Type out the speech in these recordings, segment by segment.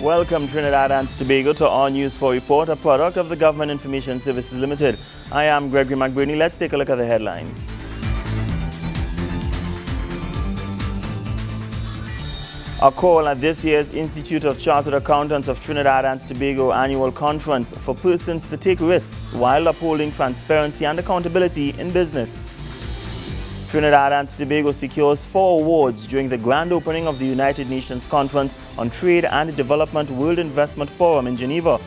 Welcome Trinidad and Tobago to our News 4 report, a product of the Government Information Services Limited. I am Gregory McBurney. Let's take a look at the headlines. A call at this year's Institute of Chartered Accountants of Trinidad and Tobago annual conference for persons to take risks while upholding transparency and accountability in business. Trinidad and Tobago secures 4 awards during the grand opening of the United Nations Conference on Trade and Development World Investment Forum in Geneva.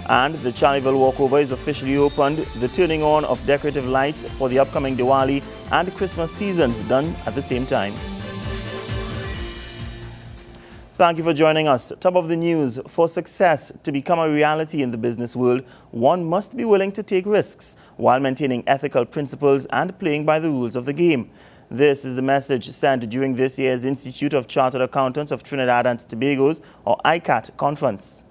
And the Charleville Walkover is officially opened, the turning on of decorative lights for the upcoming Diwali and Christmas seasons done at the same time. Thank you for joining us. Top of the news: for success to become a reality in the business world, one must be willing to take risks while maintaining ethical principles and playing by the rules of the game. This is the message sent during this year's Institute of Chartered Accountants of Trinidad and Tobago's, or ICAT, conference.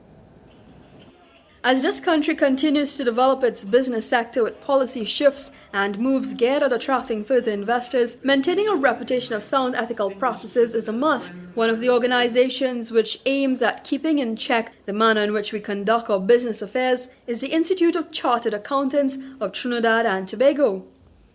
As this country continues to develop its business sector with policy shifts and moves geared at attracting further investors, maintaining a reputation of sound ethical practices is a must. One of the organizations which aims at keeping in check the manner in which we conduct our business affairs is the Institute of Chartered Accountants of Trinidad and Tobago.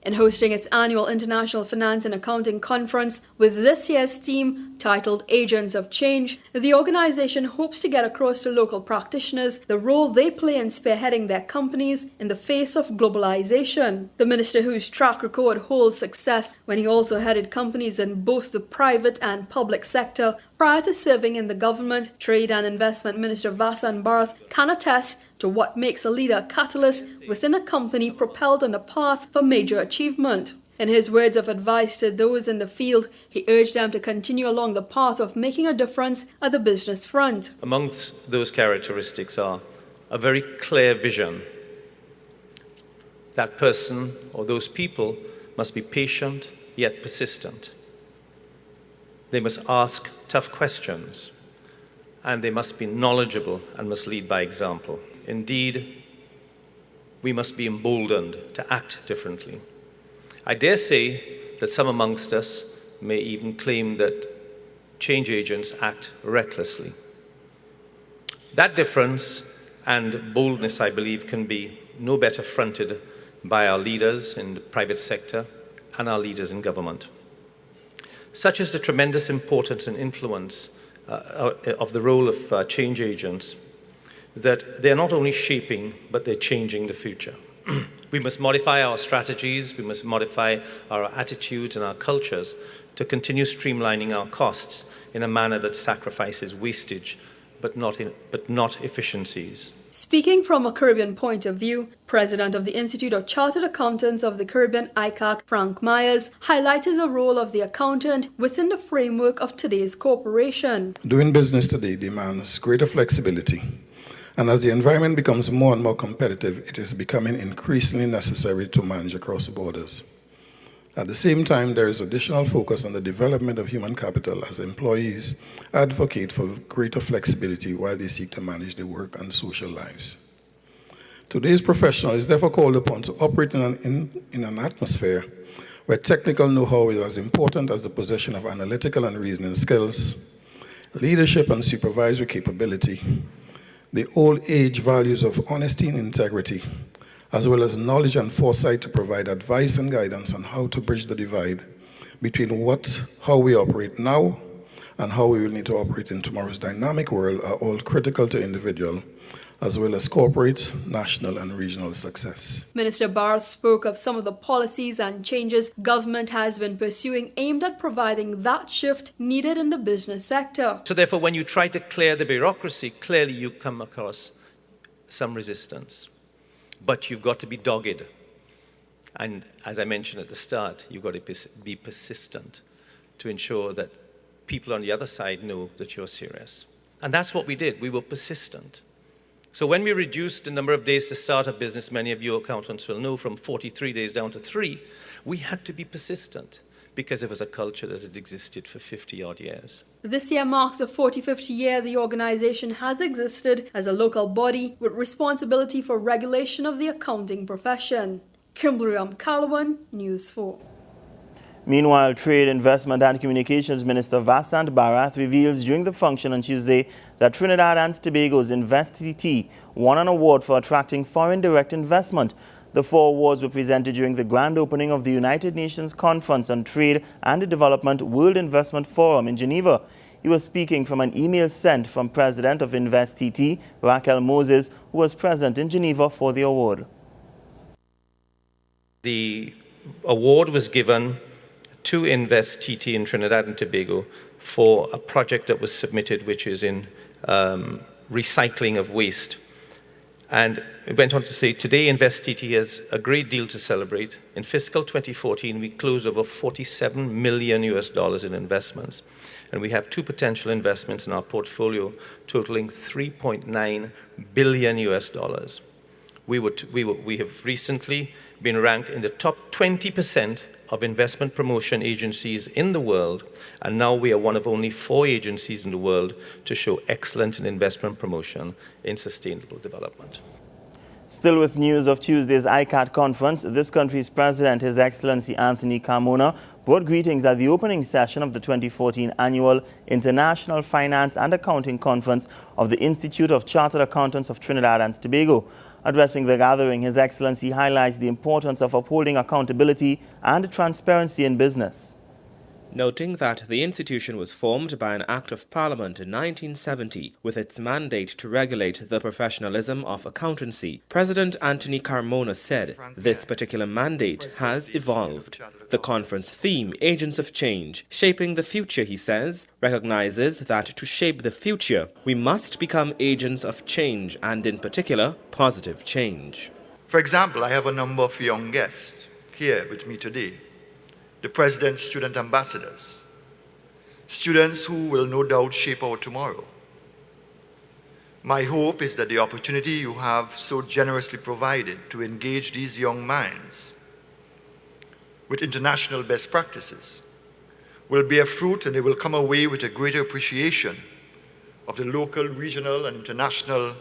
In hosting its annual International Finance and Accounting Conference with this year's theme titled Agents of Change, the organization hopes to get across to local practitioners the role they play in spearheading their companies in the face of globalization. The minister, whose track record holds success when he also headed companies in both the private and public sector prior to serving in the government, Trade and Investment Minister Vasan Bharat, can attest to what makes a leader a catalyst within a company propelled on the path for major achievement. In his words of advice to those in the field, he urged them to continue along the path of making a difference at the business front. Amongst those characteristics are a very clear vision. That person or those people must be patient yet persistent. They must ask tough questions, and they must be knowledgeable and must lead by example. Indeed, we must be emboldened to act differently. I dare say that some amongst us may even claim that change agents act recklessly. That difference and boldness, I believe, can be no better fronted by our leaders in the private sector and our leaders in government. Such is the tremendous importance and influence of the role of change agents, that they're not only shaping, but they're changing the future. We must modify our strategies, we must modify our attitudes and our cultures to continue streamlining our costs in a manner that sacrifices wastage, but not efficiencies. Speaking from a Caribbean point of view, President of the Institute of Chartered Accountants of the Caribbean, ICAC, Frank Myers, highlighted the role of the accountant within the framework of today's corporation. Doing business today demands greater flexibility, and as the environment becomes more and more competitive, it is becoming increasingly necessary to manage across borders. At the same time, there is additional focus on the development of human capital as employees advocate for greater flexibility while they seek to manage their work and social lives. Today's professional is therefore called upon to operate in an atmosphere where technical know-how is as important as the possession of analytical and reasoning skills, leadership and supervisory capability, the old age values of honesty and integrity, as well as knowledge and foresight to provide advice and guidance on how to bridge the divide between how we operate now and how we will need to operate in tomorrow's dynamic world are all critical to individual, as well as corporate, national, and regional success. Minister Bharat spoke of some of the policies and changes government has been pursuing aimed at providing that shift needed in the business sector. So therefore, when you try to clear the bureaucracy, clearly you come across some resistance. But you've got to be dogged. And as I mentioned at the start, you've got to be persistent to ensure that people on the other side know that you're serious. And that's what we did. We were persistent. So when we reduced the number of days to start a business, many of you accountants will know, from 43 days down to 3, we had to be persistent because it was a culture that had existed for 50-odd years. This year marks the 45th year the organization has existed as a local body with responsibility for regulation of the accounting profession. Kimberly Calawan, News 4. Meanwhile, Trade, Investment and Communications Minister Vasant Bharat reveals during the function on Tuesday that Trinidad and Tobago's InvestTT won an award for attracting foreign direct investment. The 4 awards were presented during the grand opening of the United Nations Conference on Trade and Development World Investment Forum in Geneva. He was speaking from an email sent from President of InvestTT, Raquel Moses, who was present in Geneva for the award. The award was given to InvestTT in Trinidad and Tobago for a project that was submitted, which is in recycling of waste. And it went on to say, today InvestTT has a great deal to celebrate. In fiscal 2014, we closed over $47 million in investments. And we have 2 potential investments in our portfolio totaling $3.9 billion. We have recently been ranked in the top 20% of investment promotion agencies in the world, and now we are one of only 4 agencies in the world to show excellence in investment promotion in sustainable development. Still with news of Tuesday's ICAT conference, this country's president, His Excellency Anthony Carmona, brought greetings at the opening session of the 2014 annual International Finance and Accounting Conference of the Institute of Chartered Accountants of Trinidad and Tobago. Addressing the gathering, His Excellency highlights the importance of upholding accountability and transparency in business. Noting that the institution was formed by an Act of Parliament in 1970 with its mandate to regulate the professionalism of accountancy, President Anthony Carmona said this particular mandate has evolved. The conference theme, Agents of Change, Shaping the Future, he says, recognizes that to shape the future, we must become agents of change and, in particular, positive change. For example, I have a number of young guests here with me today. The President's student ambassadors, students who will no doubt shape our tomorrow. My hope is that the opportunity you have so generously provided to engage these young minds with international best practices will bear fruit, and they will come away with a greater appreciation of the local, regional, and international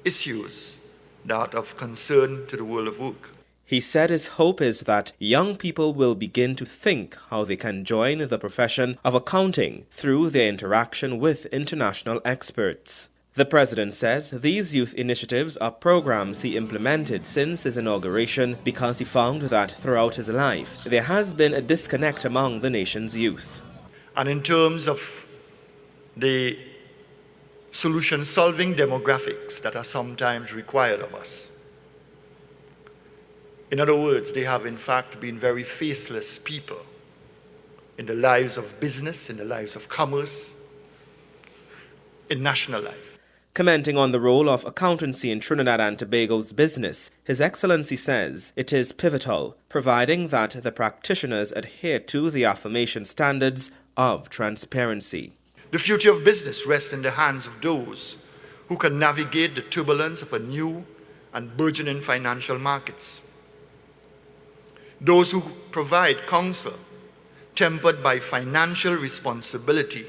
issues that are of concern to the world of work. He said his hope is that young people will begin to think how they can join the profession of accounting through their interaction with international experts. The president says these youth initiatives are programs he implemented since his inauguration because he found that throughout his life there has been a disconnect among the nation's youth. And in terms of the solution-solving demographics that are sometimes required of us, in other words, they have in fact been very faceless people in the lives of business, in the lives of commerce, in national life. Commenting on the role of accountancy in Trinidad and Tobago's business, His Excellency says it is pivotal, providing that the practitioners adhere to the affirmation standards of transparency. The future of business rests in the hands of those who can navigate the turbulence of a new and burgeoning financial markets. Those who provide counsel tempered by financial responsibility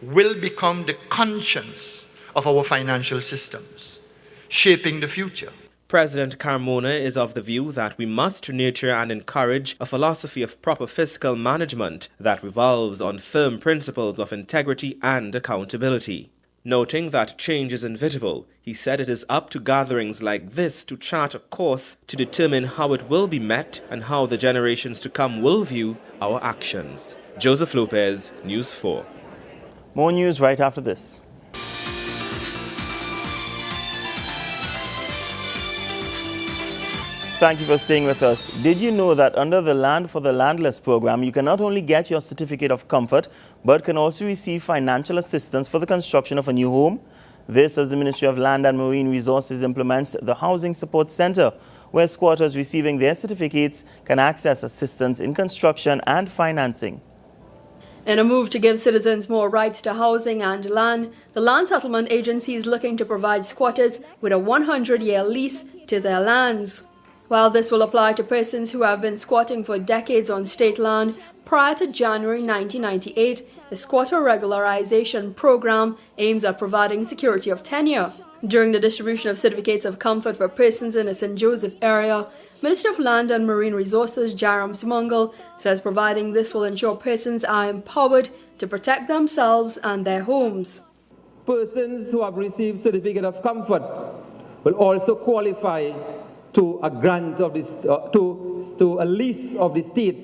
will become the conscience of our financial systems, shaping the future. President Carmona is of the view that we must nurture and encourage a philosophy of proper fiscal management that revolves on firm principles of integrity and accountability. Noting that change is inevitable, he said it is up to gatherings like this to chart a course to determine how it will be met and how the generations to come will view our actions. Joseph Lopez, News 4. More news right after this. Thank you for staying with us. Did you know that under the Land for the Landless program, you can not only get your certificate of comfort, but can also receive financial assistance for the construction of a new home? This as the Ministry of Land and Marine Resources implements the Housing Support Center, where squatters receiving their certificates can access assistance in construction and financing. In a move to give citizens more rights to housing and land, the Land Settlement Agency is looking to provide squatters with a 100-year lease to their lands. While this will apply to persons who have been squatting for decades on state land, prior to January 1998, the Squatter Regularization Program aims at providing security of tenure. During the distribution of certificates of comfort for persons in the St. Joseph area, Minister of Land and Marine Resources Jairam Simangal says providing this will ensure persons are empowered to protect themselves and their homes. Persons who have received certificate of comfort will also qualify to a grant of this, to a lease of the state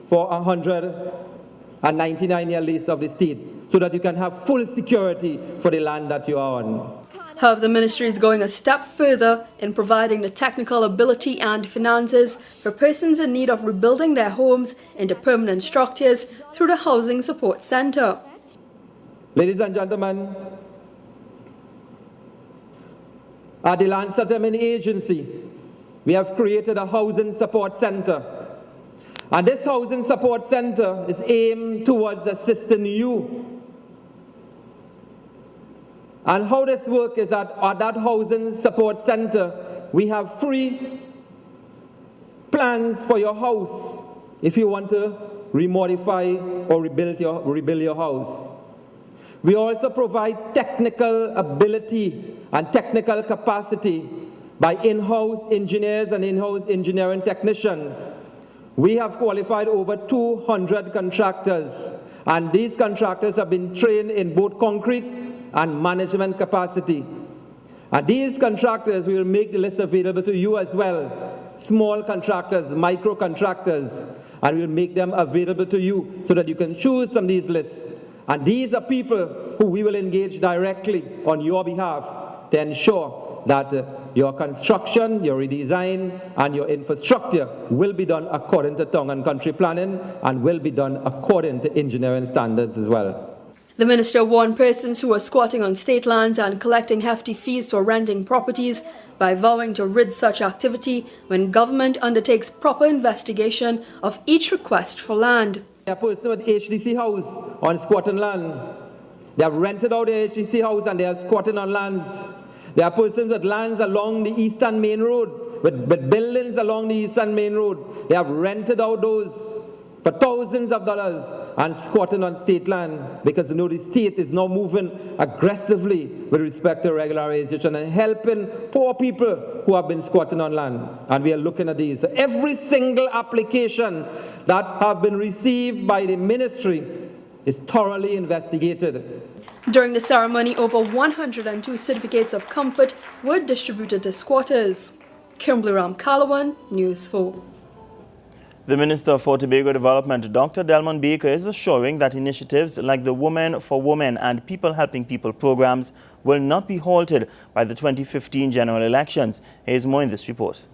for 199-year lease of the state, so that you can have full security for the land that you are on. However, the ministry is going a step further in providing the technical ability and finances for persons in need of rebuilding their homes into permanent structures through the Housing Support Centre. Ladies and gentlemen, at the Land Settlement Agency, we have created a Housing Support Centre. And this Housing Support Centre is aimed towards assisting you. And how this works is that at that Housing Support Centre, we have free plans for your house if you want to remodify or rebuild your house. We also provide technical ability and technical capacity by in-house engineers and in-house engineering technicians. We have qualified over 200 contractors, and these contractors have been trained in both concrete and management capacity. And these contractors, we will make the list available to you as well. Small contractors, micro contractors, and we'll make them available to you so that you can choose from these lists. And these are people who we will engage directly on your behalf to ensure that your construction, your redesign, and your infrastructure will be done according to town and country planning and will be done according to engineering standards as well. The minister warned persons who are squatting on state lands and collecting hefty fees for renting properties by vowing to rid such activity when government undertakes proper investigation of each request for land. A person with HDC house on squatting land. They have rented out their HDC house and they are squatting on lands. There are persons with lands along the Eastern Main Road, with buildings along the Eastern Main Road. They have rented out those for thousands of dollars and squatting on state land because the state is now moving aggressively with respect to regularization and helping poor people who have been squatting on land. And we are looking at these. So every single application that have been received by the ministry is thoroughly investigated. During the ceremony, over 102 certificates of comfort were distributed to squatters. Kimberly Ram Kalawan, News 4. The Minister for Tobago Development, Dr. Delmon Baker, is assuring that initiatives like the Women for Women and People Helping People programs will not be halted by the 2015 general elections. Here's more in this report.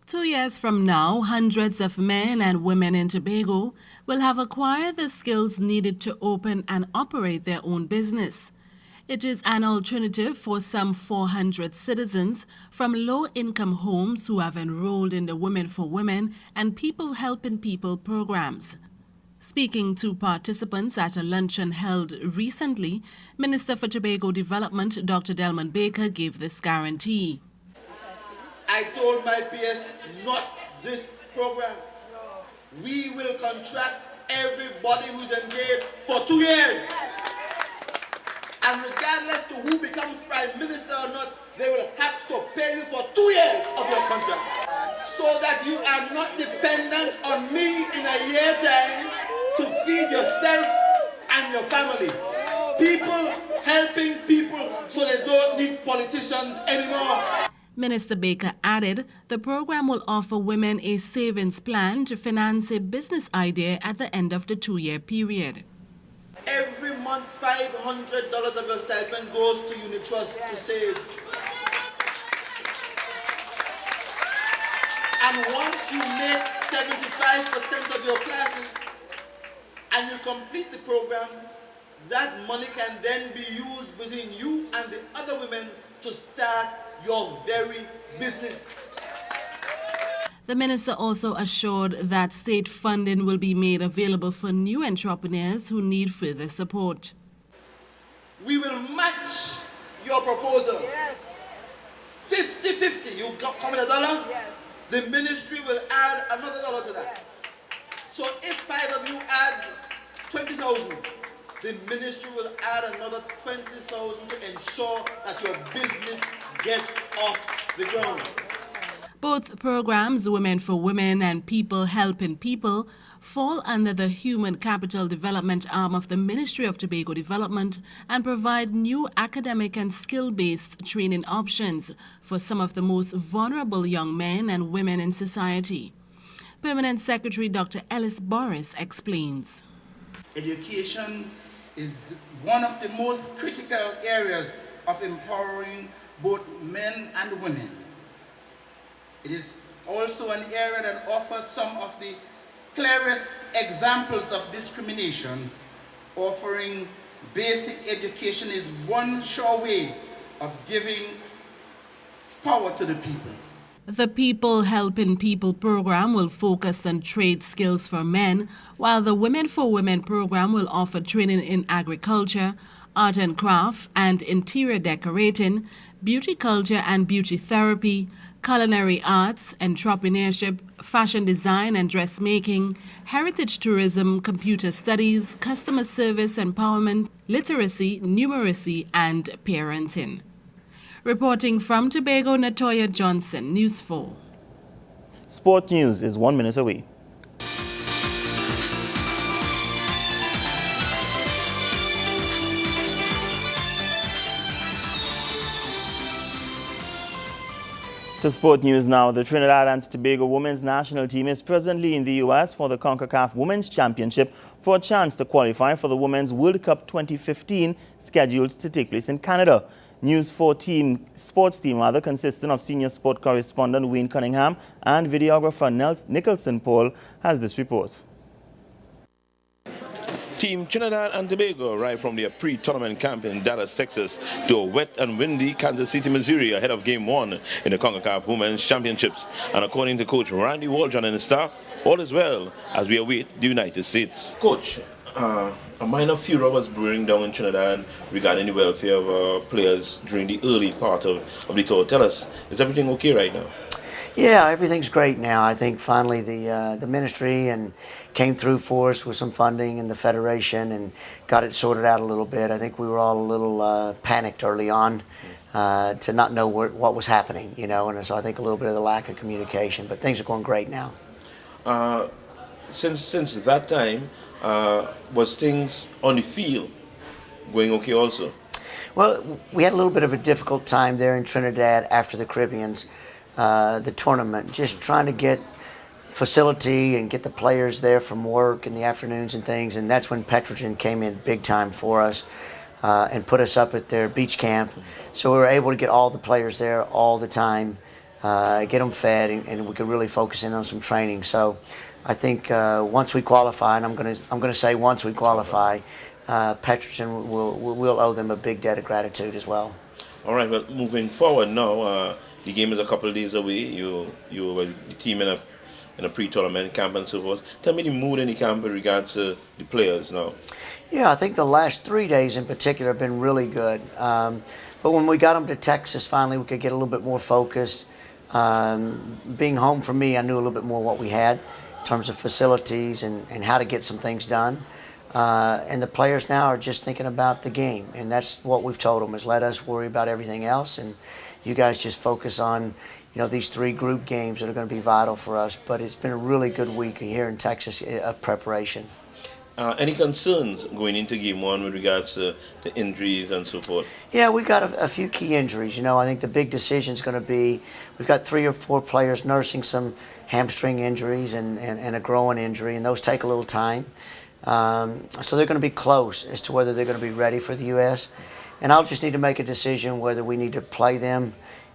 2 years from now, hundreds of men and women in Tobago will have acquired the skills needed to open and operate their own business. It is an alternative for some 400 citizens from low-income homes who have enrolled in the Women for Women and People Helping People programs. Speaking to participants at a luncheon held recently, Minister for Tobago Development, Dr. Delmon Baker, gave this guarantee. I told my peers, not this program. We will contract everybody who's engaged for 2 years. And regardless to who becomes Prime Minister or not, they will have to pay you for 2 years of your contract. So that you are not dependent on me in a year time to feed yourself and your family. People helping people so they don't need politicians anymore. Minister Baker added the program will offer women a savings plan to finance a business idea at the end of the 2-year period. Every month, $500 of your stipend goes to Unitrust to save. And once you make 75% of your classes and you complete the program, that money can then be used between you and the other women to start your very business. The minister also assured that state funding will be made available for new entrepreneurs who need further support. We will match your proposal. Yes. 50-50. You come with $1, yes. The ministry will add another $1 to that. So if 5 of you add 20,000, the ministry will add another 20,000 to ensure that your business gets off the ground. Both programs, Women for Women and People Helping People, fall under the Human Capital Development arm of the Ministry of Tobago Development and provide new academic and skill-based training options for some of the most vulnerable young men and women in society. Permanent Secretary Dr. Ellis Boris explains. Education is one of the most critical areas of empowering both men and women. It is also an area that offers some of the clearest examples of discrimination. Offering basic education is one sure way of giving power to the people. The People Helping People program will focus on trade skills for men, while the Women for Women program will offer training in agriculture, art and craft, and interior decorating, beauty culture and beauty therapy, culinary arts, entrepreneurship, fashion design and dressmaking, heritage tourism, computer studies, customer service empowerment, literacy, numeracy, and parenting. Reporting from Tobago, Natoya Johnson, News 4. Sport news is 1 minute away. To sport news now, the Trinidad and Tobago women's national team is presently in the U.S. for the CONCACAF Women's Championship for a chance to qualify for the Women's World Cup 2015 scheduled to take place in Canada. News 4 sports team consisting of senior sport correspondent Wayne Cunningham and videographer Nicholson Paul has this report. Team Trinidad and Tobago arrived from their pre-tournament camp in Dallas, Texas to a wet and windy Kansas City, Missouri ahead of Game 1 in the CONCACAF Women's Championships. And according to Coach Randy Waldron and his staff, all is well as we await the United States. Coach, a minor furor was brewing down in Trinidad regarding the welfare of players during the early part of the tour. Tell us, is everything okay right now? Yeah, everything's great now. I think finally the ministry came through for us with some funding and the federation and got it sorted out a little bit. I think we were all a little panicked early on to not know what was happening, you know, and so I think a little bit of the lack of communication. But things are going great now. Since that time, was things on the field going okay also? Well, we had a little bit of a difficult time there in Trinidad after the Caribbeans. The tournament, just trying to get facility and get the players there from work in the afternoons and things, and that's when Petrogen came in big time for us and put us up at their beach camp. So we were able to get all the players there all the time, get them fed, and we could really focus in on some training. So I think once we qualify, and I'm gonna say once we qualify, Petrogen will owe them a big debt of gratitude as well. All right, but moving forward now. The game is a couple of days away. You were the team in a pre-tournament camp and so forth. Tell me the mood in the camp with regards to the players now. Yeah, I think the last 3 days in particular have been really good. But when we got them to Texas, finally we could get a little bit more focused. Being home for me, I knew a little bit more what we had in terms of facilities and how to get some things done. And the players now are just thinking about the game, and that's what we've told them is let us worry about everything else, and you guys just focus on, you know, these 3 group games that are going to be vital for us. But it's been a really good week here in Texas of preparation. Any concerns going into Game 1 with regards to the injuries and so forth? Yeah, we've got a few key injuries. You know, I think the big decision is going to be we've got 3 or 4 players nursing some hamstring injuries and a groin injury, and those take a little time. So they're going to be close as to whether they're going to be ready for the U.S. And I'll just need to make a decision whether we need to play them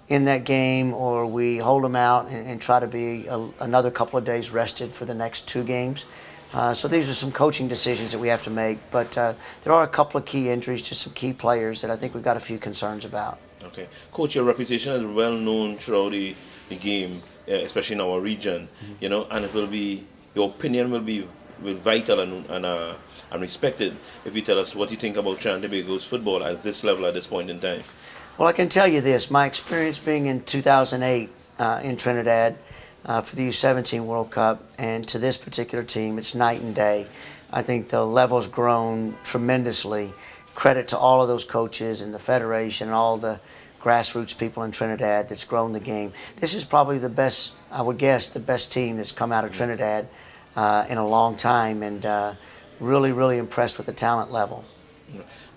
in that game or we hold them out and try to be another couple of days rested for the next 2 games. So these are some coaching decisions that we have to make. But there are a couple of key injuries to some key players that I think we've got a few concerns about. Okay. Coach, your reputation is well known throughout the game, especially in our region, you know, and it will be, your opinion will be vital and respected if you tell us what you think about Trinidad and Tobago's football at this level at this point in time. Well, I can tell you this. My experience being in 2008 in Trinidad for the U17 World Cup and to this particular team, it's night and day. I think the level's grown tremendously. Credit to all of those coaches and the federation and all the grassroots people in Trinidad that's grown the game. This is probably the best, I would guess, the best team that's come out of Trinidad in a long time, and really, really impressed with the talent level.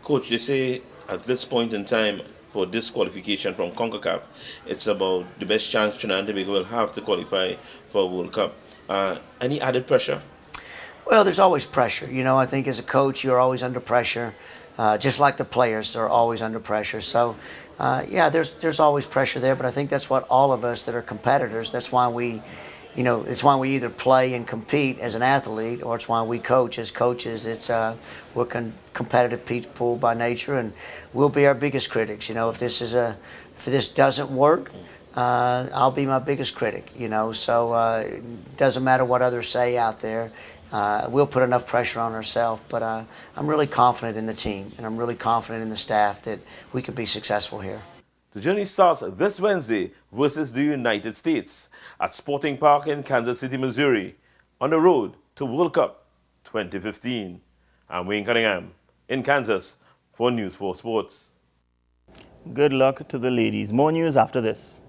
Coach, you say at this point in time for this qualification from CONCACAF, it's about the best chance Trinidad and Tobago will have to qualify for a World Cup. Any added pressure? Well, there's always pressure. You know, I think as a coach, you're always under pressure, just like the players are always under pressure. So, yeah, there's always pressure there, but I think that's what all of us that are competitors, that's why we, you know, it's why we either play and compete as an athlete, or it's why we coach as coaches. It's we're competitive people by nature, and we'll be our biggest critics. You know, if this doesn't work, I'll be my biggest critic. You know, so it doesn't matter what others say out there. We'll put enough pressure on ourselves, but I'm really confident in the team, and I'm really confident in the staff that we can be successful here. The journey starts this Wednesday versus the United States at Sporting Park in Kansas City, Missouri, on the road to World Cup 2015. I'm Wayne Cunningham in Kansas for News 4 Sports. Good luck to the ladies. More news after this.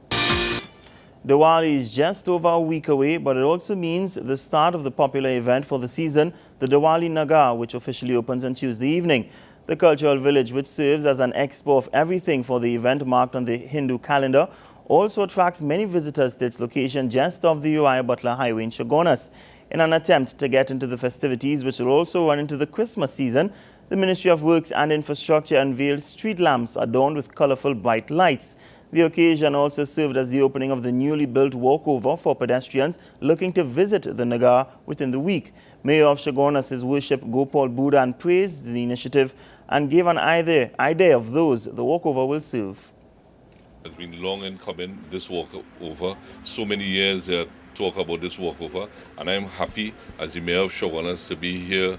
Diwali is just over a week away, but it also means the start of the popular event for the season, the Diwali Nagar, which officially opens on Tuesday evening. The cultural village, which serves as an expo of everything for the event marked on the Hindu calendar, also attracts many visitors to its location just off the Uriah Butler Highway in Chaguanas. In an attempt to get into the festivities, which will also run into the Christmas season, the Ministry of Works and Infrastructure unveiled street lamps adorned with colorful bright lights. The occasion also served as the opening of the newly built walkover for pedestrians looking to visit the Nagar within the week. Mayor of Chaguanas' Worship Gopal Budan praised the initiative and gave an idea of those the walkover will serve. It's been long in coming, this walkover. So many years talk about this walkover, and I'm happy as the Mayor of Chaguanas to be here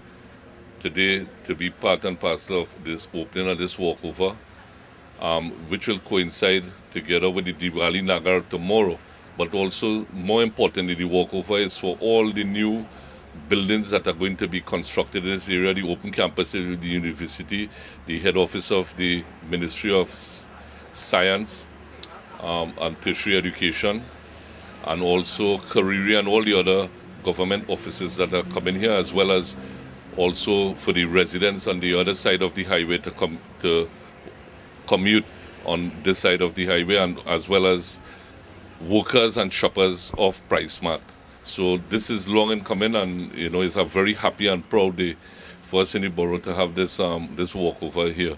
today to be part and parcel of this opening of this walkover, which will coincide together with the Diwali Nagar tomorrow. But also, more importantly, the walkover is for all the new buildings that are going to be constructed in this area, the open campus of the university, the head office of the Ministry of Science and Tertiary Education, and also Kariri and all the other government offices that are coming here, as well as also for the residents on the other side of the highway to commute on this side of the highway, and as well as workers and shoppers of PriceSmart. So this is long in coming, and you know, it's a very happy and proud day for us in the borough to have this walkover here.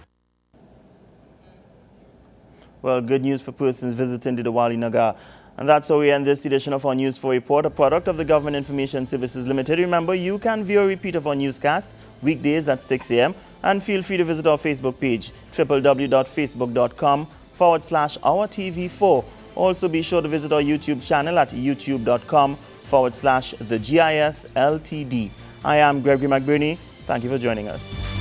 Well, good news for persons visiting the Diwali Nagar. And that's how we end this edition of our News 4 Report, a product of the Government Information Services Limited. Remember, you can view a repeat of our newscast weekdays at 6 a.m. and feel free to visit our Facebook page, www.facebook.com/OurTV4. Also, be sure to visit our YouTube channel at youtube.com/TheGIS Ltd. I am Gregory McBurney. Thank you for joining us.